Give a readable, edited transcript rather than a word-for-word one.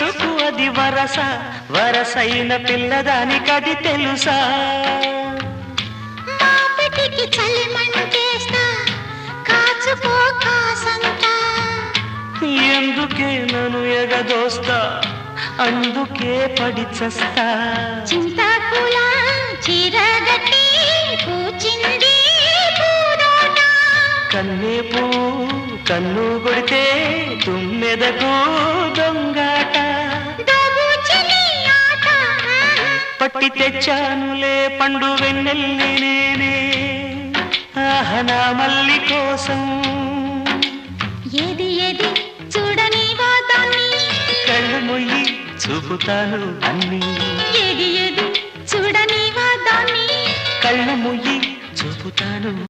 వయసుకు అది వరస, వరసైన పిల్లదానికది తెలుసా? మాపటికి చలిమంటేస్తా, కాచుకో కాసంత. ఎందుకే నన్ను ఎగదోస్తా, అందుకే పడి చస్తా. చింతకుల చీరగట్టి కూచింది పూదోట. కన్నే పూ కన్ను కొడితే తుమ్మెదకు దొంగాట. దోబూచని ఆట. పట్టి తెచ్చానులే పండు వెన్నెల్లి నేనే, ఆహనా మల్లి కోసం. ఏది ఏది చూడని వాదాన్ని, కళ్ళు మొయ్యి చూపుతాను అన్ని. ఏది ఏది చూడని వాదాన్ని, కళ్ళు మొయ్యి చూపుతాను.